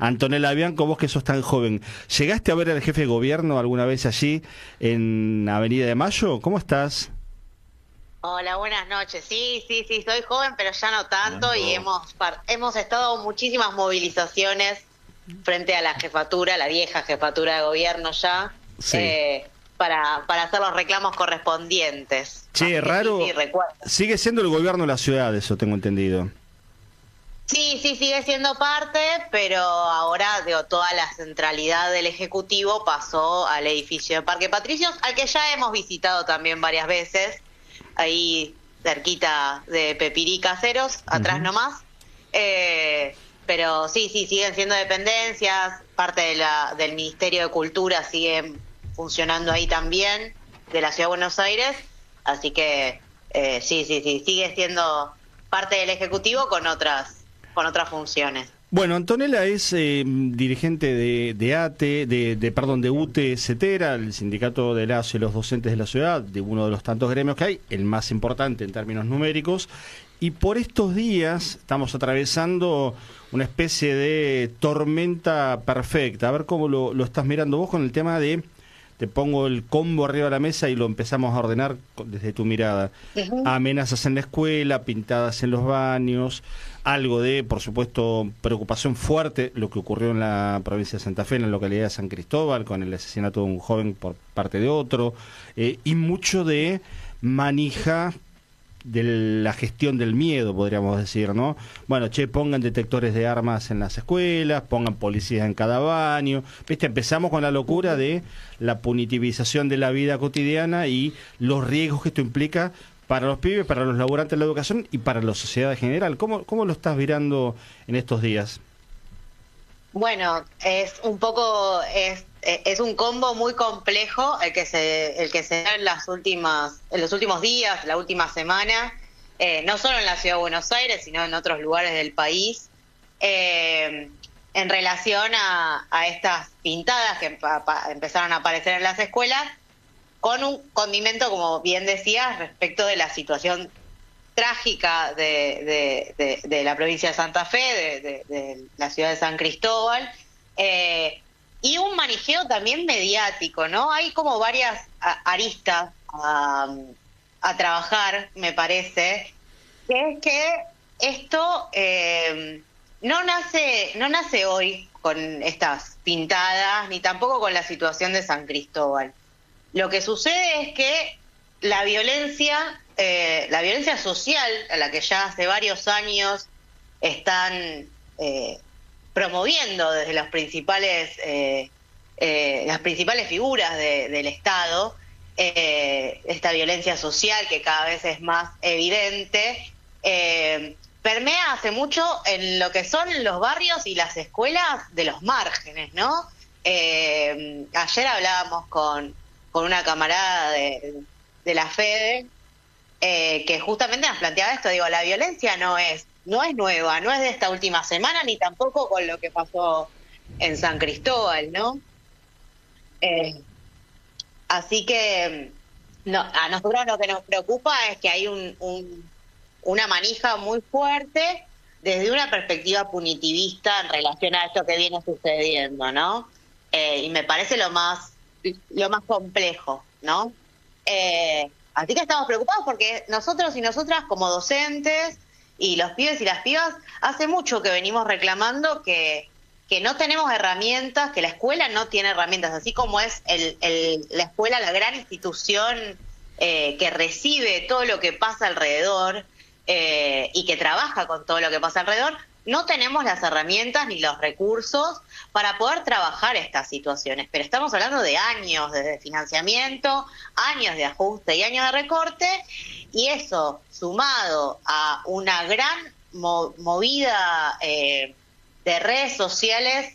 Antonella Bianco, vos que sos tan joven, ¿llegaste a ver al jefe de gobierno alguna vez allí en Avenida de Mayo? ¿Cómo estás? Hola, buenas noches. Sí, sí, sí, soy joven, pero ya no tanto y No. hemos estado en muchísimas movilizaciones frente a la jefatura, la vieja jefatura de gobierno ya, Sí. eh, para hacer los reclamos correspondientes. Che, Así que sí, sí, raro, recuerdo. sigue siendo el gobierno de la ciudad, eso tengo entendido. Sí, sí, sigue siendo parte, pero ahora, digo, toda la centralidad del Ejecutivo pasó al edificio de Parque Patricios, al que ya hemos visitado también varias veces, ahí cerquita de Pepirí Caseros, atrás Ujú. nomás. Pero sí, sí, siguen siendo dependencias, parte del Ministerio de Cultura sigue funcionando ahí también, de la Ciudad de Buenos Aires, así que sí, sí, sí, sigue siendo parte del Ejecutivo con otras funciones. Bueno, Antonella es dirigente de ATE, perdón, de UTE CETERA, el sindicato de las y los docentes de la ciudad, de uno de los tantos gremios que hay, el más importante en términos numéricos, y por estos días estamos atravesando una especie de tormenta perfecta. A ver cómo lo estás mirando vos con el tema de, te pongo el combo arriba de la mesa y lo empezamos a ordenar desde tu mirada. Ujú. Amenazas en la escuela, pintadas en los baños, algo de, por supuesto, preocupación fuerte, lo que ocurrió en la provincia de Santa Fe, en la localidad de San Cristóbal, con el asesinato de un joven por parte de otro, y mucho de manija de la gestión del miedo, podríamos decir, ¿no? Bueno, che, pongan detectores de armas en las escuelas, pongan policías en cada baño, ¿viste? Empezamos con la locura de la punitivización de la vida cotidiana y los riesgos que esto implica para los pibes, para los laburantes de la educación y para la sociedad en general. ¿Cómo lo estás mirando en estos días? Bueno, es un combo muy complejo el que se da en los últimos días, la última semana, no solo en la Ciudad de Buenos Aires, sino en otros lugares del país, eh, en relación a estas pintadas que empezaron a aparecer en las escuelas, con un condimento, como bien decías, respecto de la situación trágica de la provincia de Santa Fe, de la ciudad de San Cristóbal, y un manijeo también mediático, ¿no? Hay como varias aristas a trabajar, me parece, que es que esto no nace hoy con estas pintadas, ni tampoco con la situación de San Cristóbal. Lo que sucede es que la violencia social, a la que ya hace varios años están promoviendo desde las principales figuras del Estado, esta violencia social que cada vez es más evidente, permea hace mucho en lo que son los barrios y las escuelas de los márgenes, ¿no? Ayer hablábamos con una camarada de la FEDE, que justamente nos planteaba esto, digo, la violencia no es nueva, no es de esta última semana, ni tampoco con lo que pasó en San Cristóbal, ¿no? Eh, Así que no, a nosotros lo que nos preocupa es que hay una manija muy fuerte desde una perspectiva punitivista en relación a esto que viene sucediendo, ¿no? Y me parece lo más complejo, ¿no? Así que estamos preocupados porque nosotros y nosotras como docentes y los pibes y las pibas hace mucho que venimos reclamando que no tenemos herramientas, que la escuela no tiene herramientas, así como es la escuela la gran institución que recibe todo lo que pasa alrededor y que trabaja con todo lo que pasa alrededor. No tenemos las herramientas ni los recursos para poder trabajar estas situaciones, pero estamos hablando de años de financiamiento, años de ajuste y años de recorte, y eso sumado a una gran movida de redes sociales,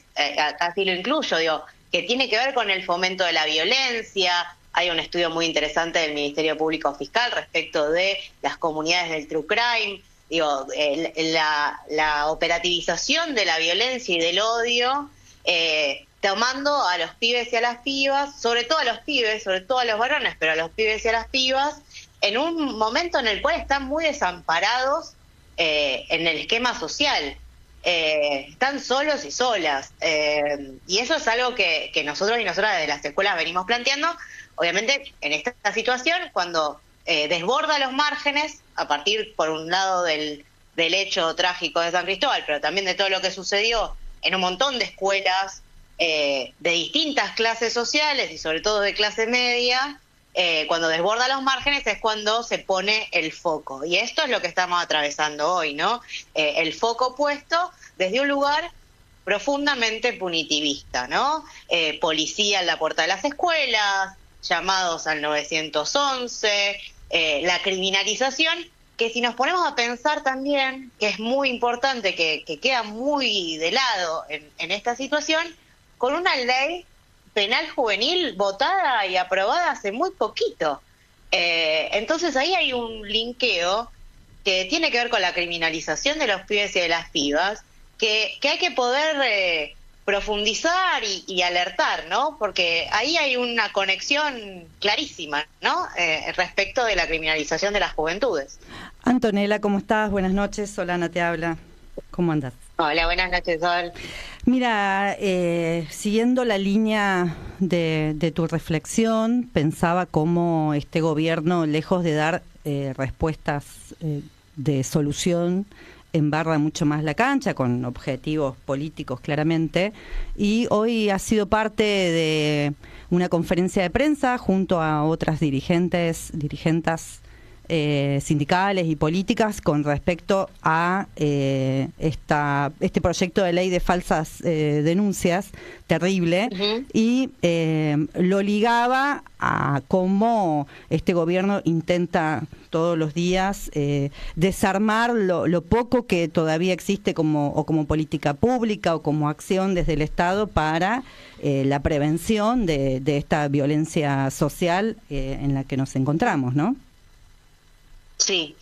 casi lo incluyo, digo, que tiene que ver con el fomento de la violencia. Hay un estudio muy interesante del Ministerio Público Fiscal respecto de las comunidades del true crime. Digo, la operativización de la violencia y del odio, tomando a los pibes y a las pibas, sobre todo a los pibes, sobre todo a los varones, pero a los pibes y a las pibas, en un momento en el cual están muy desamparados en el esquema social. están solos y solas. Y eso es algo que nosotros y nosotras desde las escuelas venimos planteando. Obviamente, en esta situación, cuando desborda los márgenes, a partir, por un lado, del hecho trágico de San Cristóbal, pero también de todo lo que sucedió en un montón de escuelas de distintas clases sociales y sobre todo de clase media, cuando desborda los márgenes es cuando se pone el foco. Y esto es lo que estamos atravesando hoy, ¿no? El foco puesto desde un lugar profundamente punitivista, ¿no? Policía en la puerta de las escuelas, llamados al 911, la criminalización, que si nos ponemos a pensar también, que es muy importante, que queda muy de lado en esta situación, con una ley penal juvenil votada y aprobada hace muy poquito. Entonces ahí hay un linkeo que tiene que ver con la criminalización de los pibes y de las pibas, que hay que poder profundizar y alertar, ¿no? Porque ahí hay una conexión clarísima, ¿no? Respecto de la criminalización de las juventudes. Antonella, ¿cómo estás? Buenas noches, Solana te habla. ¿Cómo andás? Hola, buenas noches, Sol. Mira, siguiendo la línea de tu reflexión, pensaba cómo este gobierno, lejos de dar respuestas de solución, embarra mucho más la cancha con objetivos políticos claramente, y hoy ha sido parte de una conferencia de prensa junto a otras dirigentas sindicales y políticas con respecto a este proyecto de ley de falsas denuncias terrible. Uh-huh. Y lo ligaba a cómo este gobierno intenta todos los días desarmar lo poco que todavía existe como política pública o como acción desde el Estado para la prevención de esta violencia social en la que nos encontramos, ¿no? Sí,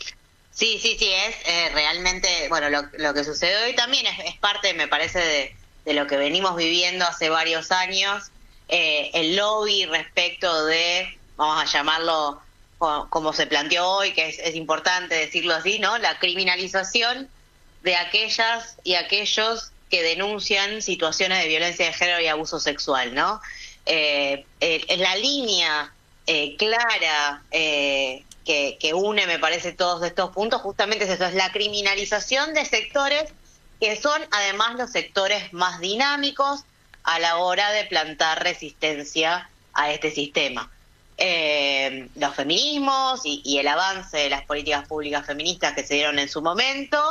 es realmente, bueno, lo que sucede hoy también es parte, me parece, de lo que venimos viviendo hace varios años, el lobby respecto de, vamos a llamarlo como se planteó hoy, que es importante decirlo así, ¿no? La criminalización de aquellas y aquellos que denuncian situaciones de violencia de género y abuso sexual, ¿no? Es la línea clara que une, me parece, todos estos puntos, justamente es eso, es la criminalización de sectores que son además los sectores más dinámicos a la hora de plantar resistencia a este sistema. Los feminismos y el avance de las políticas públicas feministas que se dieron en su momento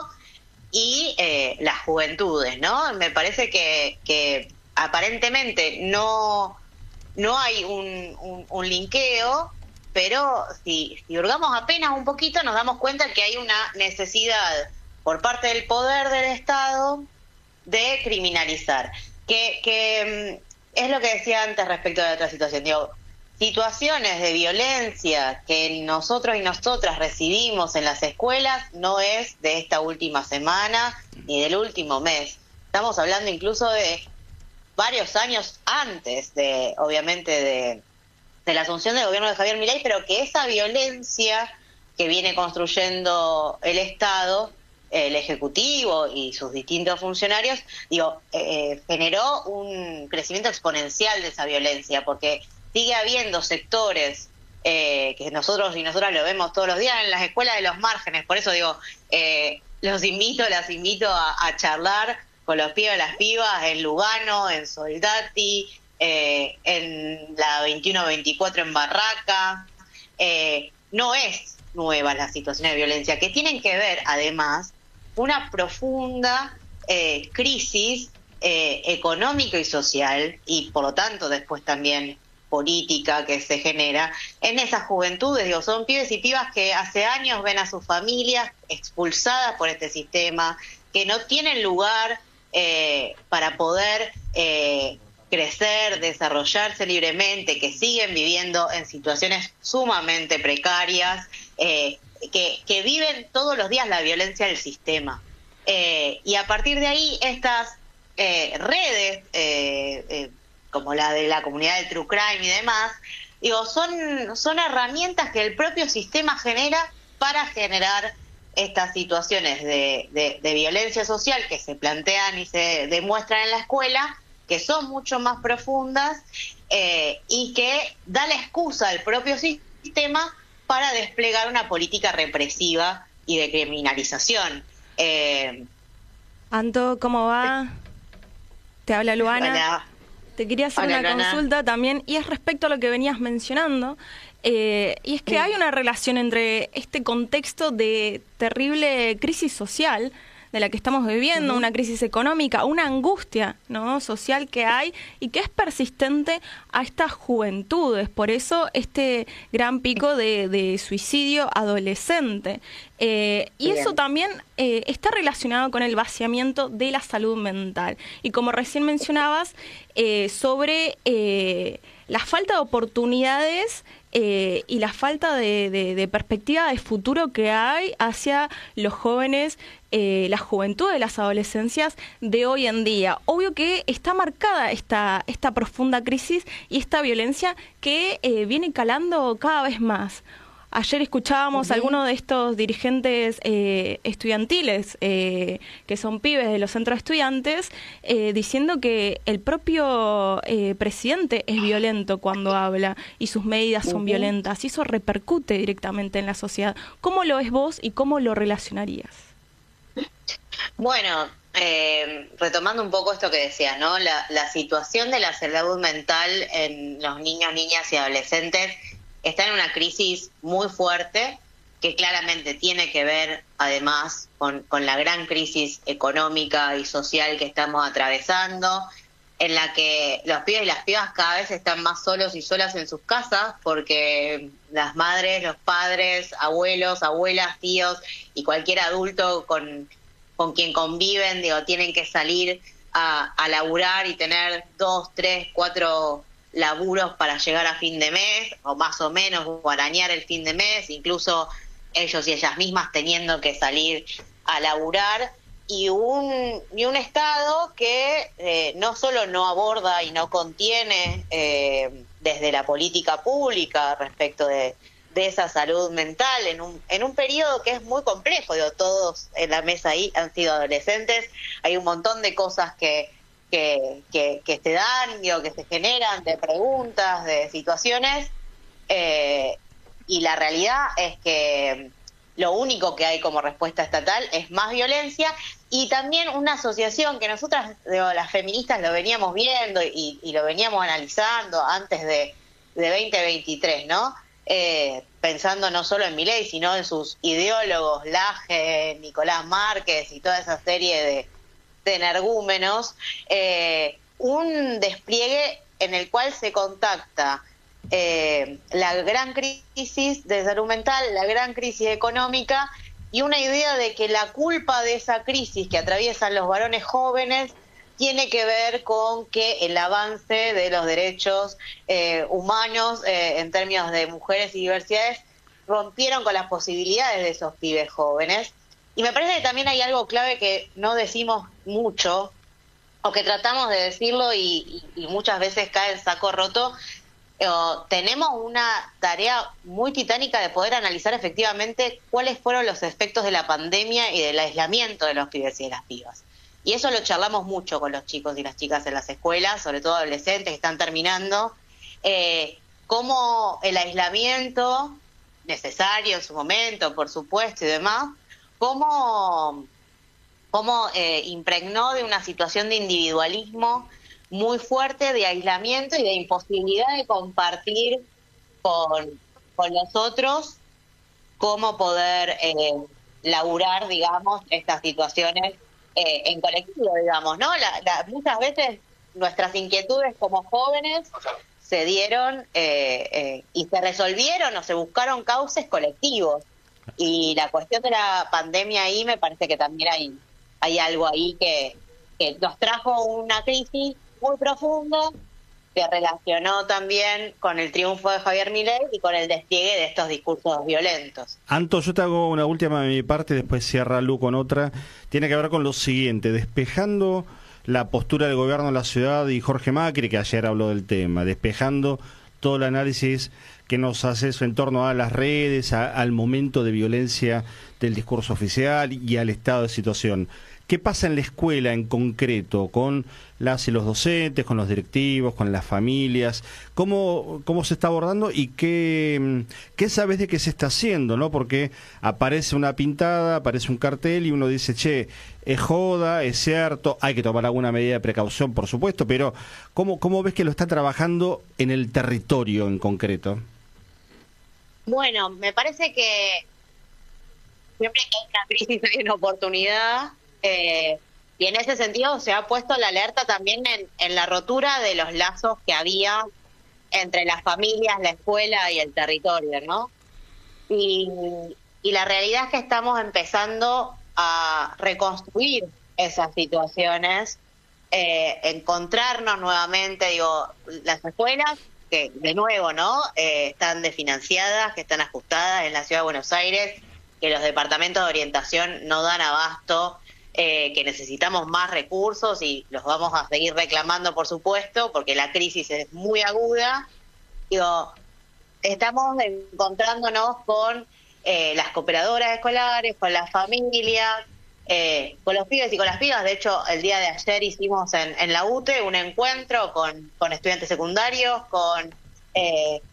y las juventudes, ¿no? Me parece que aparentemente no hay un linkeo, pero si hurgamos apenas un poquito nos damos cuenta que hay una necesidad por parte del poder del Estado de criminalizar, que es lo que decía antes respecto de otra situación. Digo, situaciones de violencia que nosotros y nosotras recibimos en las escuelas no es de esta última semana ni del último mes. Estamos hablando incluso de varios años antes de, obviamente, de la asunción del gobierno de Javier Milei, pero que esa violencia que viene construyendo el Estado, el Ejecutivo y sus distintos funcionarios, generó un crecimiento exponencial de esa violencia, porque sigue habiendo sectores que nosotros y nosotras lo vemos todos los días en las escuelas de los márgenes. Por eso las invito a charlar con los pibes y las pibas en Lugano, en Soldati, en la 21-24 en Barraca. No es nueva la situación de violencia, que tienen que ver además una profunda crisis económica y social, y por lo tanto después también política que se genera en esas juventudes. Son pibes y pibas que hace años ven a sus familias expulsadas por este sistema, que no tienen lugar para poder crecer, desarrollarse libremente, que siguen viviendo en situaciones sumamente precarias, que viven todos los días la violencia del sistema. Y a partir de ahí estas redes, como la de la comunidad del True Crime y demás, son herramientas que el propio sistema genera para generar estas situaciones de violencia social que se plantean y se demuestran en la escuela, que son mucho más profundas y que da la excusa al propio sistema para desplegar una política represiva y de criminalización. Anto, ¿cómo va? Te habla Luana. Hola. Te quería hacer una consulta también, y es respecto a lo que venías mencionando, y es que hay una relación entre este contexto de terrible crisis social de la que estamos viviendo, una crisis económica, una angustia, ¿no?, social que hay y que es persistente a estas juventudes. Por eso este gran pico de suicidio adolescente. Y eso también está relacionado con el vaciamiento de la salud mental. Y como recién mencionabas, sobre la falta de oportunidades y la falta de perspectiva de futuro que hay hacia los jóvenes, la juventud de las adolescencias de hoy en día. Obvio que está marcada esta profunda crisis y esta violencia que viene calando cada vez más. Ayer escuchábamos a algunos de estos dirigentes estudiantiles, que son pibes de los centros de estudiantes, diciendo que el propio presidente es violento cuando habla y sus medidas son violentas, y eso repercute directamente en la sociedad. ¿Cómo lo ves vos y cómo lo relacionarías? Bueno, retomando un poco esto que decías, ¿no? La situación de la salud mental en los niños, niñas y adolescentes está en una crisis muy fuerte que claramente tiene que ver además con la gran crisis económica y social que estamos atravesando, en la que los pibes y las pibas cada vez están más solos y solas en sus casas porque las madres, los padres, abuelos, abuelas, tíos y cualquier adulto con quien conviven, tienen que salir a laburar y tener 2, 3, 4 laburos para llegar a fin de mes, o más o menos, o arañar el fin de mes, incluso ellos y ellas mismas teniendo que salir a laburar, y un Estado que no solo no aborda y no contiene desde la política pública respecto de esa salud mental en un periodo que es muy complejo. Todos en la mesa ahí han sido adolescentes, hay un montón de cosas que se dan, que se generan, de preguntas, de situaciones, y la realidad es que lo único que hay como respuesta estatal es más violencia, y también una asociación que nosotras, las feministas, lo veníamos viendo y lo veníamos analizando antes de 2023, ¿no? Pensando no solo en Milei, sino en sus ideólogos, Laje, Nicolás Márquez y toda esa serie de energúmenos, un despliegue en el cual se contacta la gran crisis de salud mental, la gran crisis económica, y una idea de que la culpa de esa crisis que atraviesan los varones jóvenes tiene que ver con que el avance de los derechos humanos en términos de mujeres y diversidades rompieron con las posibilidades de esos pibes jóvenes. Y me parece que también hay algo clave que no decimos mucho, o que tratamos de decirlo y muchas veces cae en saco roto. Tenemos una tarea muy titánica de poder analizar efectivamente cuáles fueron los efectos de la pandemia y del aislamiento de los pibes y de las pibas. Y eso lo charlamos mucho con los chicos y las chicas en las escuelas, sobre todo adolescentes que están terminando, cómo el aislamiento, necesario en su momento, por supuesto, y demás, cómo impregnó de una situación de individualismo muy fuerte, de aislamiento y de imposibilidad de compartir con los otros cómo poder laburar, digamos, estas situaciones en colectivo, digamos, ¿no? Muchas veces nuestras inquietudes como jóvenes se dieron y se resolvieron o se buscaron cauces colectivos. Y la cuestión de la pandemia ahí me parece que también hay algo ahí que nos trajo una crisis muy profunda, que relacionó también con el triunfo de Javier Milei y con el despliegue de estos discursos violentos. Anto, yo te hago una última de mi parte, después cierra Lu con otra. Tiene que ver con lo siguiente: despejando la postura del gobierno de la ciudad y Jorge Macri, que ayer habló del tema, despejando todo el análisis que nos haces en torno a las redes, al momento de violencia del discurso oficial y al estado de situación. ¿Qué pasa en la escuela en concreto, con las y los docentes, con los directivos, con las familias? ¿Cómo se está abordando y qué sabes de qué se está haciendo, ¿no? Porque aparece una pintada, aparece un cartel y uno dice, che, es joda, es cierto, hay que tomar alguna medida de precaución, por supuesto, pero ¿cómo ves que lo está trabajando en el territorio en concreto? Bueno, me parece que siempre que hay una crisis hay una oportunidad. Y en ese sentido se ha puesto la alerta también en la rotura de los lazos que había entre las familias, la escuela y el territorio, ¿no? Y la realidad es que estamos empezando a reconstruir esas situaciones, encontrarnos nuevamente, digo, las escuelas que, de nuevo, ¿no? Están desfinanciadas, que están ajustadas en la Ciudad de Buenos Aires, que los departamentos de orientación no dan abasto, que necesitamos más recursos y los vamos a seguir reclamando, por supuesto, porque la crisis es muy aguda. Digo, estamos encontrándonos con las cooperadoras escolares, con las familias, con los pibes y con las pibas. De hecho, el día de ayer hicimos en la UTE un encuentro con estudiantes secundarios, con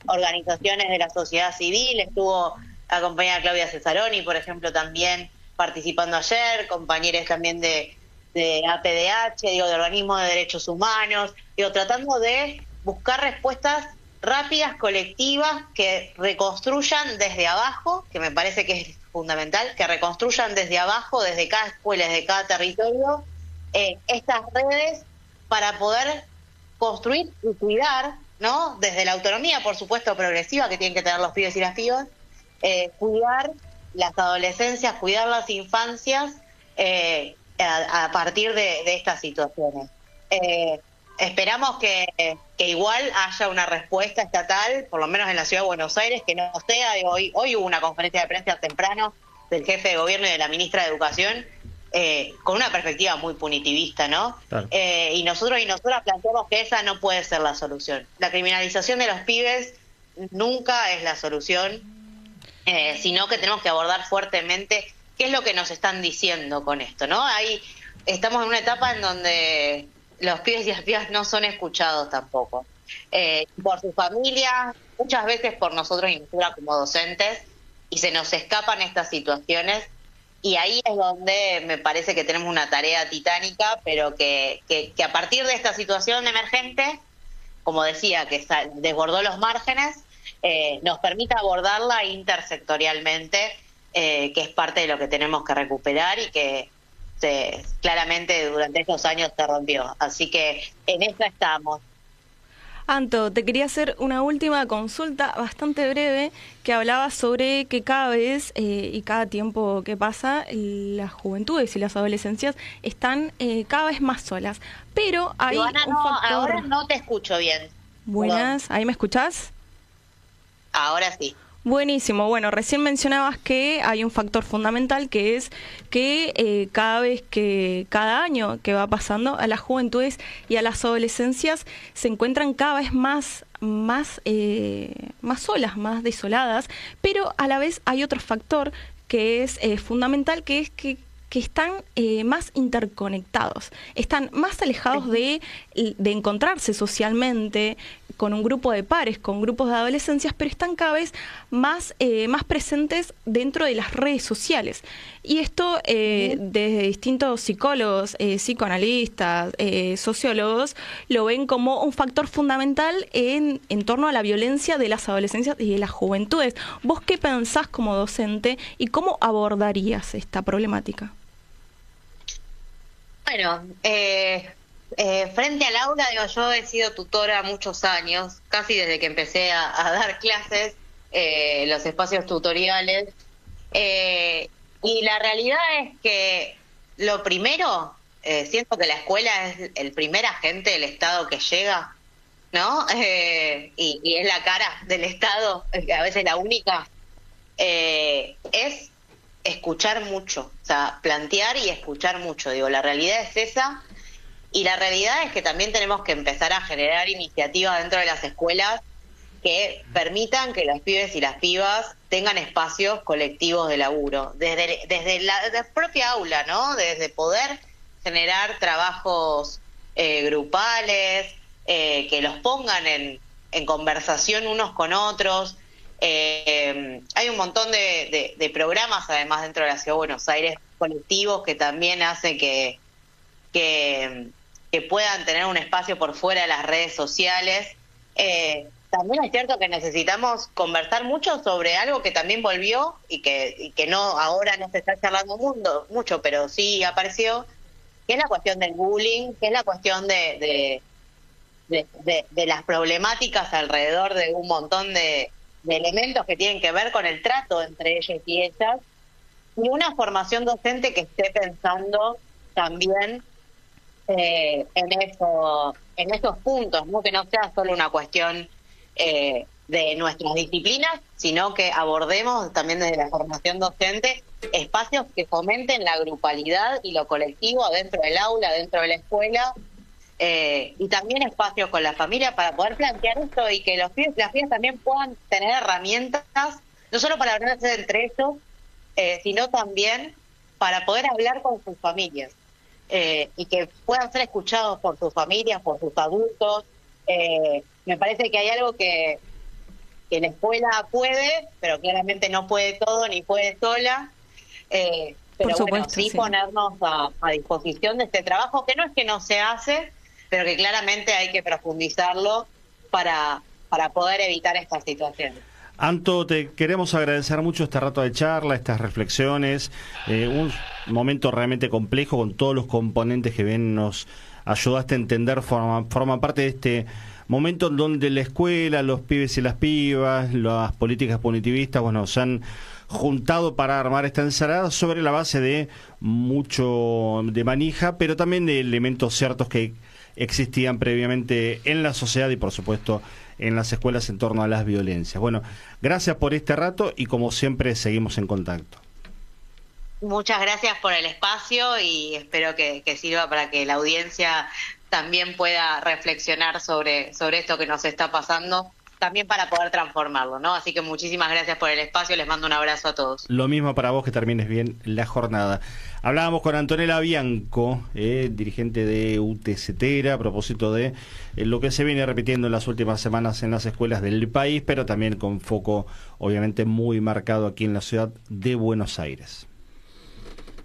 organizaciones de la sociedad civil. Estuvo la compañera Claudia Cesaroni, por ejemplo, también participando ayer, compañeros también de APDH, digo, de organismos de derechos humanos, digo, tratando de buscar respuestas rápidas, colectivas, que reconstruyan desde abajo, que me parece que es fundamental, que reconstruyan desde abajo, desde cada escuela, desde cada territorio, estas redes para poder construir y cuidar, ¿no? Desde la autonomía, por supuesto, progresiva que tienen que tener los pibes y las pibas, cuidar las adolescencias, cuidar las infancias a partir de estas situaciones. Esperamos que igual haya una respuesta estatal, por lo menos en la Ciudad de Buenos Aires, que no sea de hoy. Hoy hubo una conferencia de prensa temprano del jefe de gobierno y de la ministra de Educación con una perspectiva muy punitivista, ¿no? Claro. Y nosotros y nosotras planteamos que esa no puede ser la solución. La criminalización de los pibes nunca es la solución, sino que tenemos que abordar fuertemente qué es lo que nos están diciendo con esto, ¿no? Ahí estamos en una etapa en donde los pibes y las pibas no son escuchados tampoco, por sus familias, muchas veces por nosotros y nosotras como docentes, y se nos escapan estas situaciones, y ahí es donde me parece que tenemos una tarea titánica, pero que a partir de esta situación emergente, como decía, que desbordó los márgenes, nos permita abordarla intersectorialmente, que es parte de lo que tenemos que recuperar y que claramente durante estos años se rompió. Así que en eso estamos. Anto, te quería hacer una última consulta bastante breve, que hablaba sobre que cada vez y cada tiempo que pasa, las juventudes y las adolescencias están cada vez más solas. Pero hay Ivana, un factor... ahora no te escucho bien. Buenas, Perdón. ¿Ahí me escuchás? Ahora sí. Buenísimo. Bueno, recién mencionabas que hay un factor fundamental, que es que cada año que va pasando, a las juventudes y a las adolescencias se encuentran cada vez más solas, más desoladas, pero a la vez hay otro factor que es fundamental, que es que están más interconectados, están más alejados de encontrarse socialmente con un grupo de pares, con grupos de adolescencias, pero están cada vez más presentes dentro de las redes sociales. Y esto desde distintos psicólogos, psicoanalistas, sociólogos, lo ven como un factor fundamental en torno a la violencia de las adolescencias y de las juventudes. ¿Vos qué pensás como docente y cómo abordarías esta problemática? Bueno, frente al aula, digo, yo he sido tutora muchos años, casi desde que empecé a dar clases, los espacios tutoriales, y la realidad es que lo primero, siento que la escuela es el primer agente del Estado que llega, ¿no? Y es la cara del Estado, a veces la única, es escuchar mucho, o sea, plantear y escuchar mucho. Digo, la realidad es esa, y la realidad es que también tenemos que empezar a generar iniciativas dentro de las escuelas que permitan que los pibes y las pibas tengan espacios colectivos de laburo, desde la propia aula, ¿no? Desde poder generar trabajos grupales, que los pongan en conversación unos con otros. Hay un montón de programas, además, dentro de la Ciudad de Buenos Aires, colectivos, que también hacen que puedan tener un espacio por fuera de las redes sociales. También es cierto que necesitamos conversar mucho sobre algo que también volvió y que no ahora no se está charlando mucho, pero sí apareció, que es la cuestión del bullying, que es la cuestión de las problemáticas alrededor de un montón de elementos que tienen que ver con el trato entre ellos y ellas, y una formación docente que esté pensando también en esos puntos, ¿no? Que no sea solo una cuestión de nuestras disciplinas, sino que abordemos también desde la formación docente espacios que fomenten la grupalidad y lo colectivo dentro del aula, dentro de la escuela, y también espacios con la familia para poder plantear esto y que los pibes y las pibas también puedan tener herramientas, no solo para hablarse entre ellos, sino también para poder hablar con sus familias, y que puedan ser escuchados por sus familias, por sus adultos. Me parece que hay algo que la escuela puede, pero claramente no puede todo ni puede sola. Pero por supuesto, sí ponernos a disposición de este trabajo, que no es que no se hace, pero que claramente hay que profundizarlo para poder evitar estas situaciones. Anto, te queremos agradecer mucho este rato de charla, estas reflexiones, un momento realmente complejo con todos los componentes que bien nos ayudaste a entender, forma parte de este momento en donde la escuela, los pibes y las pibas, las políticas punitivistas, bueno, se han juntado para armar esta ensalada sobre la base de mucho de manija, pero también de elementos ciertos que existían previamente en la sociedad y, por supuesto, en las escuelas en torno a las violencias. Bueno, gracias por este rato y, como siempre, seguimos en contacto. Muchas gracias por el espacio y espero que sirva para que la audiencia también pueda reflexionar sobre esto que nos está pasando, también para poder transformarlo, ¿no? Así que muchísimas gracias por el espacio, les mando un abrazo a todos. Lo mismo para vos, que termines bien la jornada. Hablábamos con Antonella Bianco, dirigente de UTCTERA, a propósito de lo que se viene repitiendo en las últimas semanas en las escuelas del país, pero también con foco obviamente muy marcado aquí en la ciudad de Buenos Aires.